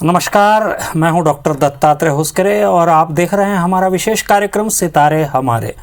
नमस्कार, मैं हूं डॉक्टर दत्तात्रेय हुस्करे और आप देख रहे हैं हमारा विशेष कार्यक्रम सितारे हमारे।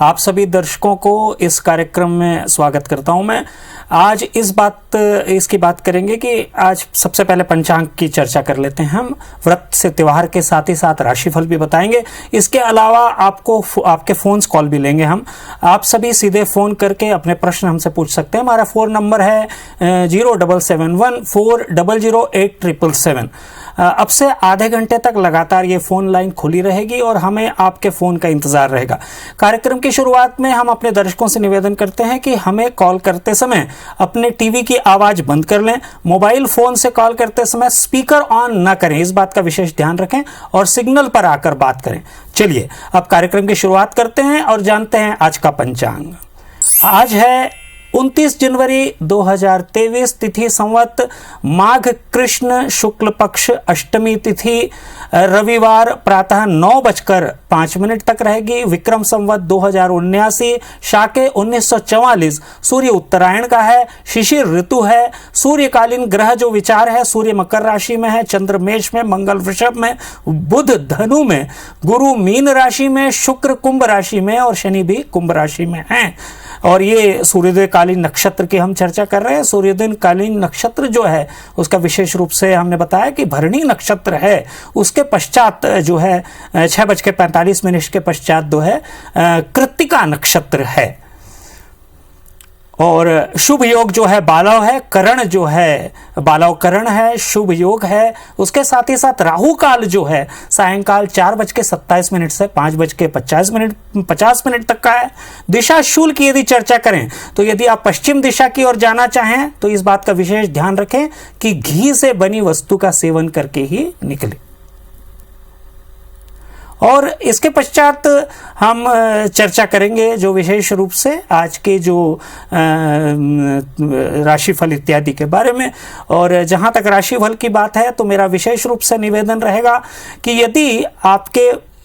आप सभी दर्शकों को इस कार्यक्रम में स्वागत करता हूं मैं। आज इसकी बात करेंगे कि आज सबसे पहले पंचांग की चर्चा कर लेते हैं हम। व्रत से त्योहार के साथ ही साथ राशिफल भी बताएंगे। इसके अलावा आपके फोन्स कॉल भी लेंगे हम। आप सभी सीधे फ़ोन करके अपने प्रश्न हमसे पूछ सकते हैं। हमारा फ़ोन नंबर है 0771400877। अब से आधे घंटे तक लगातार ये फ़ोन लाइन खुली रहेगी और हमें आपके फ़ोन का इंतज़ार रहेगा। कार्यक्रम की शुरुआत में हम अपने दर्शकों से निवेदन करते हैं कि हमें कॉल करते समय अपने टीवी की आवाज़ बंद कर लें। मोबाइल फ़ोन से कॉल करते समय स्पीकर ऑन ना करें, इस बात का विशेष ध्यान रखें और सिग्नल पर आकर बात करें। चलिए अब कार्यक्रम की शुरुआत करते हैं और जानते हैं आज का पंचांग। आज है 29 जनवरी 2023, तिथि संवत माघ कृष्ण शुक्ल पक्ष, अष्टमी तिथि रविवार प्रातः 9:05 तक रहेगी। विक्रम संवत 2079, शाके 1944, सूर्य उत्तरायण का है, शिशिर ऋतु है। सूर्यकालीन ग्रह जो विचार है, सूर्य मकर राशि में है, चंद्र मेष में, मंगल वृषभ में, बुध धनु में, गुरु मीन राशि में, शुक्र कुंभ राशि में और शनि भी कुंभ राशि में है। और ये सूर्योदय कालीन नक्षत्र की हम चर्चा कर रहे हैं। सूर्योदय कालीन नक्षत्र जो है उसका विशेष रूप से हमने बताया कि भरणी नक्षत्र है। उसके पश्चात जो है 6:45 के पश्चात जो है कृत्तिका नक्षत्र है। और शुभ योग जो है बालव है, करण जो है बालव करण है, शुभ योग है। उसके साथ ही साथ राहु काल जो है सायंकाल 4:27 से 5:50 तक का है। दिशा शूल की यदि चर्चा करें तो यदि आप पश्चिम दिशा की ओर जाना चाहें तो इस बात का विशेष ध्यान रखें कि घी से बनी वस्तु का सेवन करके ही निकले। और इसके पश्चात हम चर्चा करेंगे जो विशेष रूप से आज के जो राशिफल इत्यादि के बारे में। और जहां तक राशिफल की बात है तो मेरा विशेष रूप से निवेदन रहेगा कि यदि आपके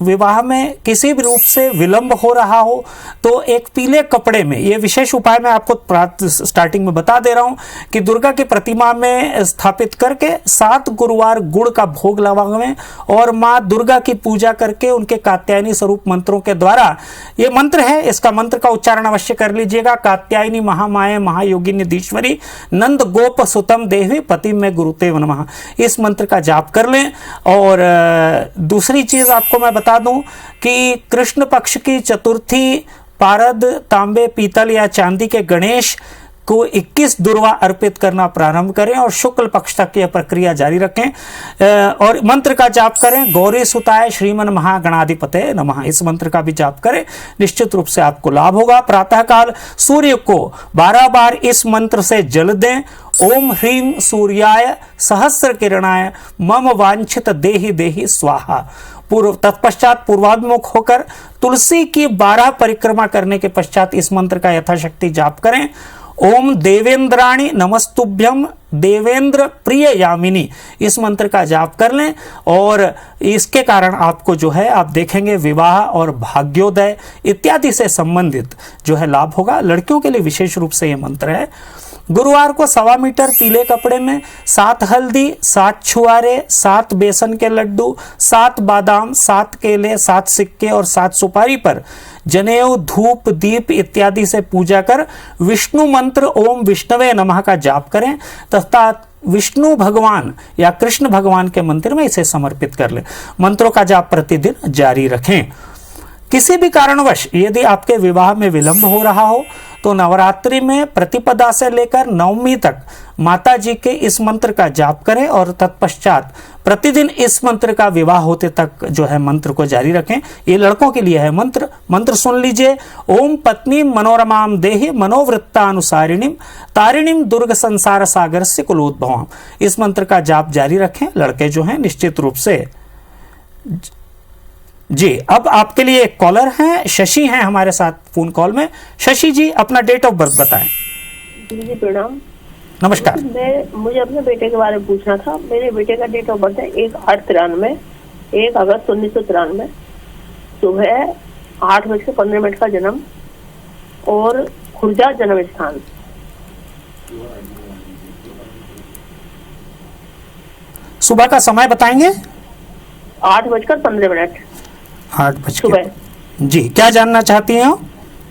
विवाह में किसी भी रूप से विलंब हो रहा हो तो एक पीले कपड़े में, ये विशेष उपाय मैं आपको स्टार्टिंग में बता दे रहा हूं कि दुर्गा की प्रतिमा में स्थापित करके 7 गुरुवार गुड़ का भोग लगावें और मां दुर्गा की पूजा करके उनके कात्यायनी स्वरूप मंत्रों के द्वारा, ये मंत्र है, इसका मंत्र का उच्चारण अवश्य कर लीजिएगा। कात्यायनी महामाये महायोगिनी धीश्वरी नंद गोप सुतम देवी पति में गुरुतेव नमः, इस मंत्र का जाप कर लें। और दूसरी चीज आपको मैं बता दूं कि कृष्ण पक्ष की चतुर्थी पारद तांबे पीतल या चांदी के गणेश को 21 दुर्वा अर्पित करना प्रारंभ करें और शुक्ल पक्ष तक यह प्रक्रिया जारी रखें। और मंत्र का जाप करें, गौरी सुताय श्रीमन महागणाधिपते नमः, इस मंत्र का भी जाप करें, निश्चित रूप से आपको लाभ होगा। प्रातःकाल सूर्य को 12 बार इस मंत्र से जल दें। ओम ह्रीम सूर्याय सहस्र किरणाय मम वांछित देहि देहि स्वाहा। तत्पश्चात पूर्वाभिमुख होकर तुलसी की 12 परिक्रमा करने के पश्चात इस मंत्र का यथाशक्ति जाप करें। ओम देवेंद्राणी नमस्तुभ्यम देवेंद्र प्रिय यामिनी, इस मंत्र का जाप कर लें और इसके कारण आपको जो है आप देखेंगे विवाह और भाग्योदय इत्यादि से संबंधित जो है लाभ होगा। लड़कियों के लिए विशेष रूप से यह मंत्र है। गुरुवार को 1.25 मीटर पीले कपड़े में 7 हल्दी, 7 छुआरे, 7 बेसन के लड्डू, 7 बादाम, 7 केले, 7 सिक्के और 7 सुपारी पर जनेऊ धूप दीप इत्यादि से पूजा कर विष्णु मंत्र ओम विष्णवे नमः का जाप करें तथा विष्णु भगवान या कृष्ण भगवान के मंदिर में इसे समर्पित कर लें। मंत्रों का जाप प्रतिदिन जारी रखें। किसी भी कारणवश यदि आपके विवाह में विलंब हो रहा हो तो नवरात्रि में प्रतिपदा से लेकर नवमी तक माता जी के इस मंत्र का जाप करें और तत्पश्चात प्रतिदिन इस मंत्र का विवाह होते तक जो है मंत्र को जारी रखें। ये लड़कों के लिए है मंत्र सुन लीजिए। ओम पत्नी मनोरमाम देहि मनोवृत्तानुसारिणीम तारिणीम दुर्ग संसार सागर से कुलोद्भवाम, इस मंत्र का जाप जारी रखें लड़के जो हैं निश्चित रूप से। जी, अब आपके लिए एक कॉलर हैं, शशि हैं हमारे साथ फोन कॉल में। शशि जी अपना डेट ऑफ बर्थ बताएं। जी प्रणाम। नमस्कार। मुझे अपने बेटे के बारे में पूछना था। मेरे बेटे का डेट ऑफ बर्थ है 1/8/93, 1 अगस्त 1993, सुबह 8:15 का जन्म और खुर्जा जन्म स्थान। सुबह का समय बताएंगे? 8:15। 8 सुबह। बजे। जी, क्या जानना चाहती हैं आप?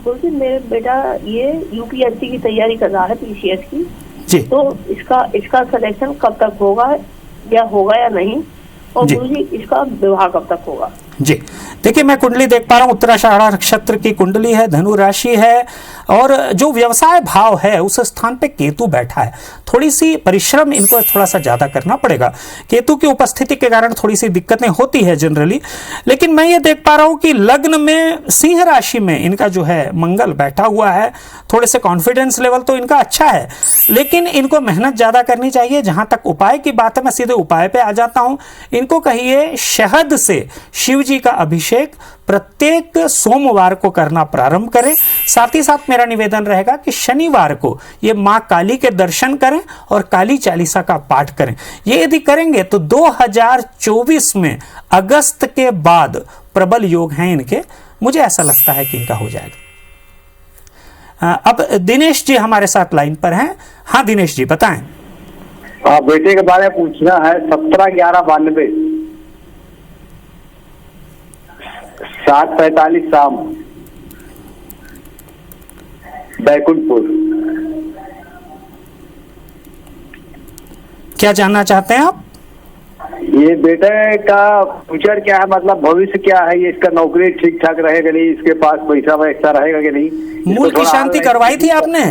बोलते मेरे बेटा ये यूपीएससी की तैयारी कर रहा है, पीसीएस की। जी तो इसका सिलेक्शन कब तक होगा या नहीं, और जी। गुरुजी इसका विवाह कब तक होगा? जी, देखिए मैं कुंडली देख पा रहा हूँ, उत्तराषाढ़ा नक्षत्र की कुंडली है, धनु राशि है, और जो व्यवसाय भाव है उस स्थान पे केतु बैठा है। थोड़ी सी परिश्रम इनको थोड़ा सा ज्यादा करना पड़ेगा। केतु की उपस्थिति के कारण थोड़ी सी दिक्कतें होती है जनरली, लेकिन मैं ये देख पा रहा हूँ कि लग्न में सिंह राशि में इनका जो है मंगल बैठा हुआ है। थोड़े से कॉन्फिडेंस लेवल तो इनका अच्छा है, लेकिन इनको मेहनत ज्यादा करनी चाहिए। जहां तक उपाय की बात है, मैं सीधे उपाय पे आ जाता हूं। इनको कहिए शहद से शिव जी का अभिषेक प्रत्येक सोमवार को करना प्रारंभ करें। साथ ही साथ मेरा निवेदन रहेगा कि शनिवार को ये मां काली के दर्शन करें और काली चालीसा का पाठ करें। ये यदि करेंगे तो 2024 में अगस्त के बाद प्रबल योग हैं इनके। मुझे ऐसा लगता है कि इनका हो जाएगा। अब दिनेश जी हमारे साथ लाइन पर हैं। हाँ दिनेश जी बताएं। हाँ, बेटे के बारे में पूछना है। 17/11/92 7:45 शाम, बैकुंठपुर। क्या जानना चाहते हैं आप? ये बेटे का फ्यूचर क्या है, मतलब भविष्य क्या है? ये इसका नौकरी ठीक ठाक रहेगा नहीं? इसके पास पैसा वैसा रहेगा कि नहीं? मूल की शांति करवाई थी आपने?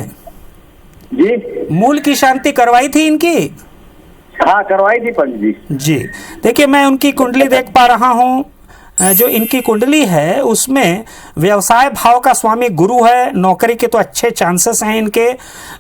जी, मूल की शांति करवाई थी इनकी? हाँ करवाई थी पंडित जी। जी, देखिए मैं उनकी कुंडली देख पा रहा हूं। जो इनकी कुंडली है उसमें व्यवसाय भाव का स्वामी गुरु है। नौकरी के तो अच्छे चांसेस हैं इनके।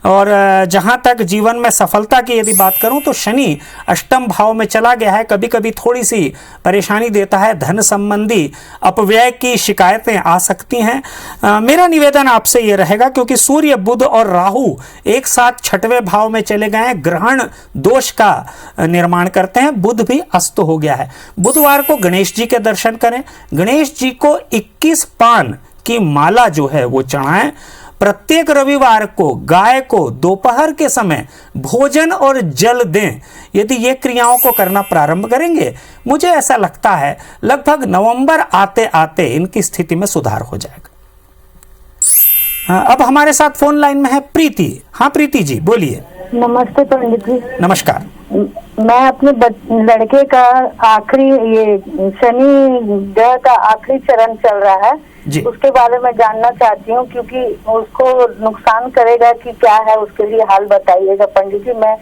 और जहां तक जीवन में सफलता की यदि बात करूं तो शनि अष्टम भाव में चला गया है। कभी कभी थोड़ी सी परेशानी देता है, धन संबंधी अपव्यय की शिकायतें आ सकती हैं। मेरा निवेदन आपसे ये रहेगा, क्योंकि सूर्य बुध और राहु एक साथ 6वें भाव में चले गए हैं, ग्रहण दोष का निर्माण करते हैं। बुध भी अस्त हो गया है। बुधवार को गणेश जी के दर्शन करें। गणेश जी को 21 पान की माला जो है वो चढ़ाएं। प्रत्येक रविवार को गाय को दोपहर के समय भोजन और जल दें। यदि ये क्रियाओं को करना प्रारंभ करेंगे, मुझे ऐसा लगता है लगभग नवंबर आते आते इनकी स्थिति में सुधार हो जाएगा। अब हमारे साथ फोन लाइन में है प्रीति। हाँ प्रीति जी बोलिए। नमस्ते पंडित जी। नमस्कार। मैं अपने लड़के का आखिरी ये शनि ग्रह का आखिरी चरण चल रहा है जी। उसके बारे में जानना चाहती हूँ, क्योंकि उसको नुकसान करेगा कि क्या है, उसके लिए हाल बताइएगा पंडित जी। मैं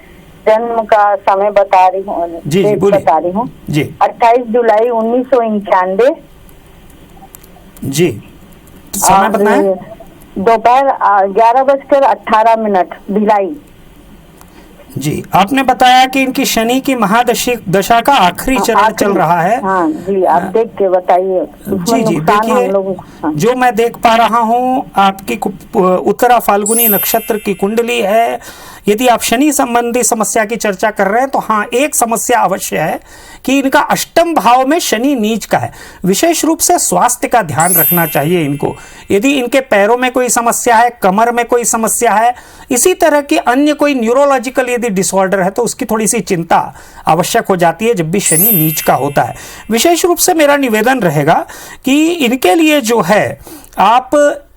जन्म का समय बता रही हूँ, जी बता रही हूँ जी। 28 जुलाई 1991 जी, समय बताएं। दोपहर 11:18 भिलाई। जी, आपने बताया कि इनकी शनि की महादशा दशा का आखिरी चरण चल रहा है। हाँ जी, आप देख के बताइए। जी जी, देखिए जो मैं देख पा रहा हूँ आपकी उत्तरा फाल्गुनी नक्षत्र की कुंडली है। यदि आप शनि संबंधी समस्या की चर्चा कर रहे हैं तो हाँ, एक समस्या अवश्य है कि इनका अष्टम भाव में शनि नीच का है। विशेष रूप से स्वास्थ्य का ध्यान रखना चाहिए इनको। यदि इनके पैरों में कोई समस्या है, कमर में कोई समस्या है, इसी तरह की अन्य कोई न्यूरोलॉजिकल यदि डिसऑर्डर है तो उसकी थोड़ी सी चिंता आवश्यक हो जाती है जब भी शनि नीच का होता है। विशेष रूप से मेरा निवेदन रहेगा कि इनके लिए जो है आप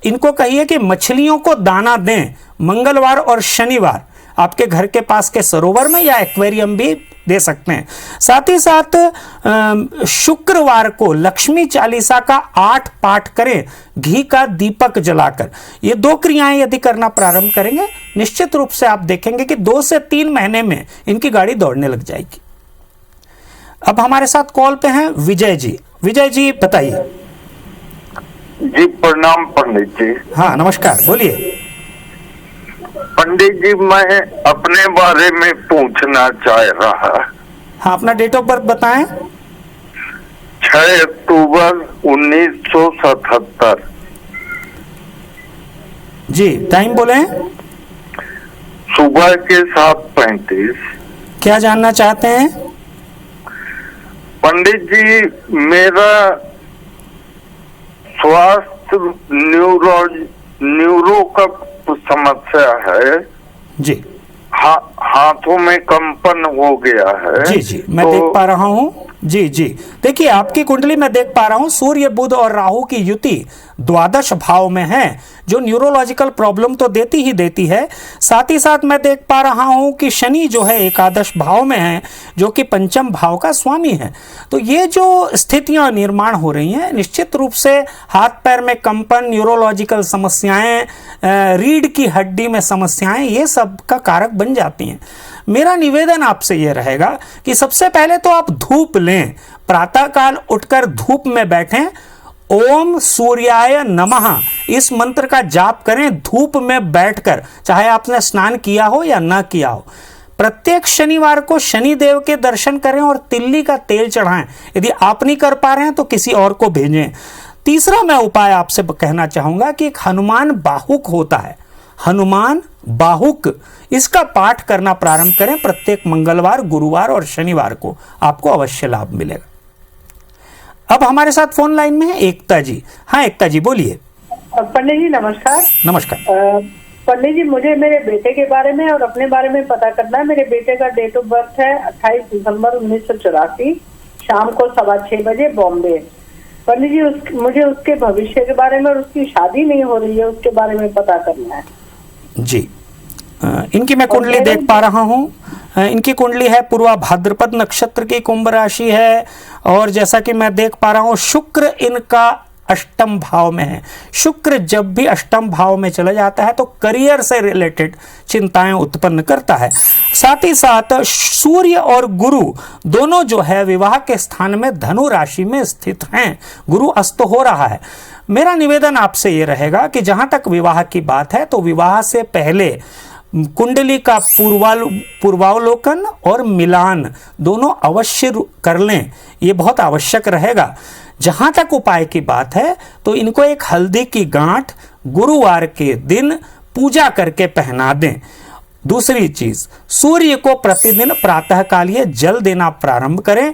इनको कहिए कि मछलियों को दाना दें। मंगलवार और शनिवार आपके घर के पास के सरोवर में या एक्वेरियम भी दे सकते हैं। साथ ही साथ शुक्रवार को लक्ष्मी चालीसा का 8 पाठ करें, घी का दीपक जलाकर। ये 2 क्रियाएं यदि करना प्रारंभ करेंगे, निश्चित रूप से आप देखेंगे कि 2 से 3 महीने में इनकी गाड़ी दौड़ने लग जाएगी। अब हमारे साथ कॉल पे हैं विजय जी। विजय जी बताइए। जी प्रणाम पंडित जी। हाँ नमस्कार, बोलिए। पंडित जी मैं अपने बारे में पूछना चाह रहा। हाँ, अपना डेट ऑफ बर्थ बताएं। 6 अक्टूबर 1977। जी, टाइम बोले। सुबह के 7:35। क्या जानना चाहते हैं? पंडित जी मेरा स्वास्थ्य न्यूरो का समस्या है। जी। हाथों में कंपन हो गया है। जी जी, मैं देख पा रहा हूँ। जी जी, देखिए आपकी कुंडली में देख पा रहा हूँ सूर्य बुध और राहु की युति द्वादश भाव में है, जो न्यूरोलॉजिकल प्रॉब्लम तो देती ही देती है। साथ ही साथ मैं देख पा रहा हूँ कि शनि जो है एकादश भाव में है, जो कि पंचम भाव का स्वामी है। तो ये जो स्थितियां निर्माण हो रही हैं, निश्चित रूप से हाथ पैर में कंपन, न्यूरोलॉजिकल समस्याएं, रीढ़ की हड्डी में समस्याएं, ये सब का कारक बन जाती हैं। मेरा निवेदन आपसे यह रहेगा कि सबसे पहले तो आप धूप लें, प्रातःकाल उठकर धूप में बैठें, ओम सूर्याय नमः इस मंत्र का जाप करें धूप में बैठकर, चाहे आपने स्नान किया हो या ना किया हो। प्रत्येक शनिवार को शनिदेव के दर्शन करें और तिल्ली का तेल चढ़ाएं। यदि आप नहीं कर पा रहे हैं तो किसी और को भेजें। तीसरा मैं उपाय आपसे कहना चाहूंगा कि एक हनुमान बाहुक होता है, हनुमान बाहुक, इसका पाठ करना प्रारंभ करें प्रत्येक मंगलवार, गुरुवार और शनिवार को, आपको अवश्य लाभ मिलेगा। अब हमारे साथ फोन लाइन में है एकता जी। हाँ एकता जी बोलिए। पंडित जी नमस्कार। नमस्कार। पंडित जी, मुझे मेरे बेटे के बारे में और अपने बारे में पता करना है। मेरे बेटे का डेट ऑफ बर्थ है 28 दिसंबर 1984, शाम को 6:15 बजे, बॉम्बे। पंडित जी मुझे उसके भविष्य के बारे में, और उसकी शादी नहीं हो रही है, उसके बारे में पता करना है। जी, इनकी मैं कुंडली देख पा रहा हूँ। इनकी कुंडली है पूर्वा भाद्रपद नक्षत्र की, कुंभ राशि है, और जैसा कि मैं देख पा रहा हूँ शुक्र इनका अष्टम भाव में है। शुक्र जब भी अष्टम भाव में चला जाता है तो करियर से रिलेटेड चिंताएं उत्पन्न करता है। साथ ही साथ सूर्य और गुरु दोनों जो है विवाह के स्थान में धनु राशि में स्थित हैं। गुरु अस्त हो रहा है। मेरा निवेदन आपसे ये रहेगा कि जहां तक विवाह की बात है तो विवाह से पहले कुंडली का पूर्वावलोकन और मिलान दोनों अवश्य कर लें, ये बहुत आवश्यक रहेगा। जहां तक उपाय की बात है तो इनको एक हल्दी की गांठ गुरुवार के दिन पूजा करके पहना दें। दूसरी चीज, सूर्य को प्रतिदिन प्रातःकालीय जल देना प्रारंभ करें।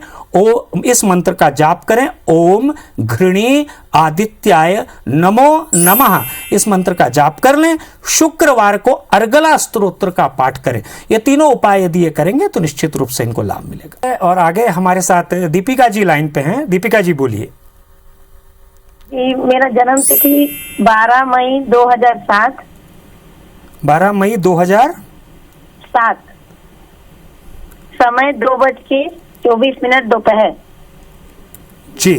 इस मंत्र का जाप करें, ओम घृणी आदित्याय नमो नमः, इस मंत्र का जाप कर लें। शुक्रवार को अर्गला स्तोत्र का पाठ करें। ये तीनों उपाय यदि ये करेंगे तो निश्चित रूप से इनको लाभ मिलेगा। और आगे हमारे साथ दीपिका जी लाइन पे हैं। दीपिका जी बोलिए। मेरा जन्म तिथि 12 मई 2007। 12 मई 2007। समय 2:24 दोपहर। जी,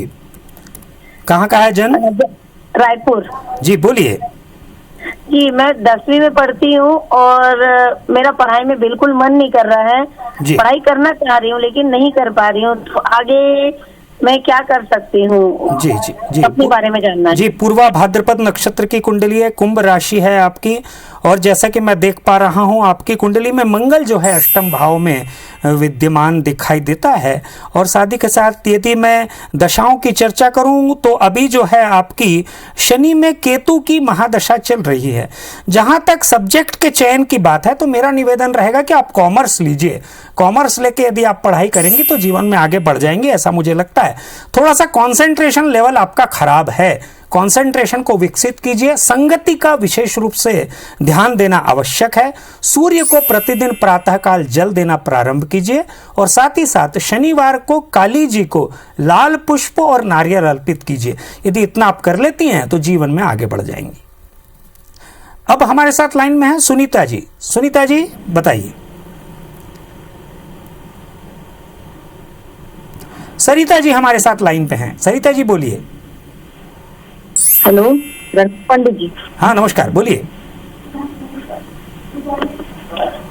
कहाँ का है जन्म? रायपुर। जी बोलिए। जी, मैं 10वीं में पढ़ती हूँ और मेरा पढ़ाई में बिल्कुल मन नहीं कर रहा है। पढ़ाई करना चाह रही हूँ लेकिन नहीं कर पा रही हूँ, तो आगे मैं क्या कर सकती हूँ? जी जी जी, अपने बारे में जानना जी। पूर्वा भाद्रपद नक्षत्र की कुंडली है, कुंभ राशि है आपकी, और जैसा कि मैं देख पा रहा हूँ आपकी कुंडली में मंगल जो है अष्टम भाव में विद्यमान दिखाई देता है। और शादी के साथ यदि मैं दशाओं की चर्चा करूं तो अभी जो है आपकी शनि में केतु की महादशा चल रही है। जहां तक सब्जेक्ट के चयन की बात है तो मेरा निवेदन रहेगा कि आप कॉमर्स लीजिए। कॉमर्स लेके यदि आप पढ़ाई करेंगे तो जीवन में आगे बढ़ जाएंगे, ऐसा मुझे लगता है। थोड़ा सा कंसंट्रेशन लेवल आपका खराब है, कंसंट्रेशन को विकसित कीजिए। संगति का विशेष रूप से ध्यान देना आवश्यक है। सूर्य को प्रतिदिन प्रातःकाल जल देना प्रारंभ कीजिए, और साथ ही साथ शनिवार को काली जी को लाल पुष्प और नारियल अर्पित कीजिए। यदि इतना आप कर लेती हैं तो जीवन में आगे बढ़ जाएंगी। अब हमारे साथ लाइन में है सुनीता जी। सुनीता जी बताइए। सरिता जी हमारे साथ लाइन पे हैं। सरिता जी बोलिए। हेलो पंडित जी। हाँ नमस्कार, बोलिए।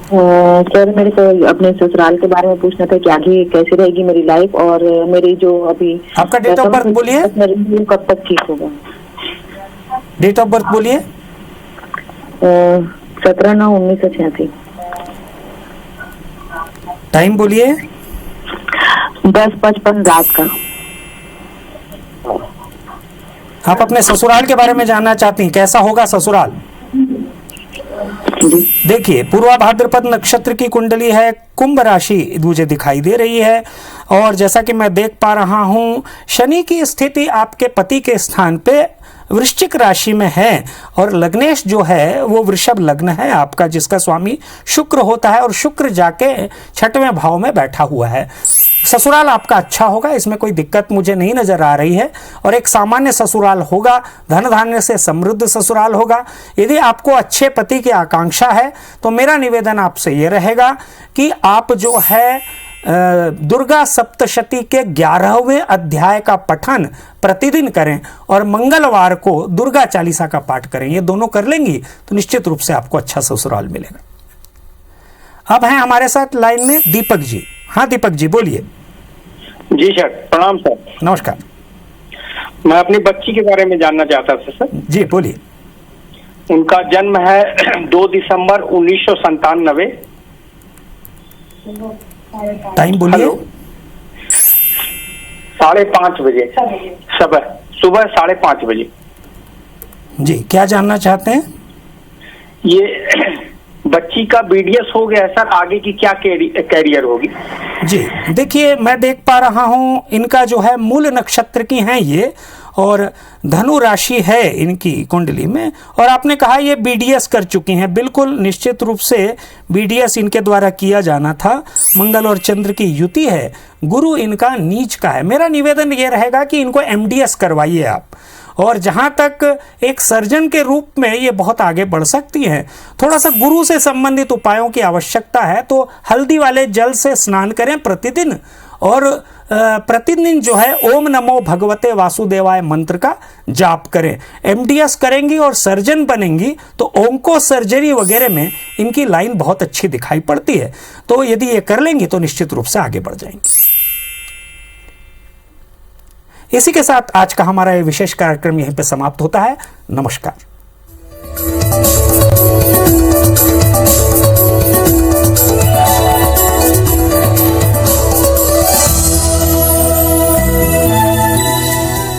सर, मेरे को अपने ससुराल के बारे में पूछना था कि आगे कैसे रहेगी मेरी लाइफ, और मेरी जो अभी आपका डेट ऑफ बर्थ बोलिए। कब तक ठीक होगा? डेट ऑफ बर्थ बोलिए। 17/9/1986। टाइम बोलिए। 10:55 रात का। आप अपने ससुराल के बारे में जानना चाहती हैं, कैसा होगा ससुराल? देखिए, पूर्वा भाद्रपद नक्षत्र की कुंडली है, कुंभ राशि मुझे दिखाई दे रही है, और जैसा कि मैं देख पा रहा हूं शनि की स्थिति आपके पति के स्थान पे वृश्चिक राशि में है और लग्नेश जो है वो वृषभ लग्न है आपका, जिसका स्वामी शुक्र होता है और शुक्र जाके 6वें भाव में बैठा हुआ है। ससुराल आपका अच्छा होगा, इसमें कोई दिक्कत मुझे नहीं नजर आ रही है, और एक सामान्य ससुराल होगा, धन धान्य से समृद्ध ससुराल होगा। यदि आपको अच्छे पति की आकांक्षा है तो मेरा निवेदन आपसे ये रहेगा कि आप जो है दुर्गा सप्तशती के 11वें अध्याय का पठन प्रतिदिन करें और मंगलवार को दुर्गा चालीसा का पाठ करें। ये दोनों कर लेंगी तो निश्चित रूप से आपको अच्छा ससुराल मिलेगा। अब हैं हमारे साथ लाइन में दीपक जी। हाँ दीपक जी बोलिए। जी सर, प्रणाम सर। नमस्कार। मैं अपनी बच्ची के बारे में जानना चाहता था सर। जी बोलिए। उनका जन्म है 2 दिसंबर 1997। टाइम बोलिए। 5:30 बजे सुबह 5:30 बजे। जी क्या जानना चाहते हैं? ये बच्ची का बीडीएस हो गया है सर, आगे की क्या कैरियर होगी? जी देखिए, मैं देख पा रहा हूं इनका जो है मूल नक्षत्र की हैं ये, और धनु राशि है इनकी कुंडली में, और आपने कहा ये बीडीएस कर चुकी हैं। बिल्कुल निश्चित रूप से बीडीएस इनके द्वारा किया जाना था। मंगल और चंद्र की युति है, गुरु इनका नीच का है। मेरा निवेदन ये रहेगा कि इनको एमडीएस करवाइए आप, और जहां तक एक सर्जन के रूप में ये बहुत आगे बढ़ सकती हैं। थोड़ा सा गुरु से संबंधित उपायों की आवश्यकता है, तो हल्दी वाले जल से स्नान करें प्रतिदिन, और प्रतिदिन जो है ओम नमो भगवते वासुदेवाय मंत्र का जाप करें। एमडीएस करेंगी और सर्जन बनेंगी तो ओंको सर्जरी वगैरह में इनकी लाइन बहुत अच्छी दिखाई पड़ती है। तो यदि ये कर लेंगी तो निश्चित रूप से आगे बढ़ जाएंगी। इसी के साथ आज का हमारा ये विशेष कार्यक्रम यहीं पे समाप्त होता है। नमस्कार।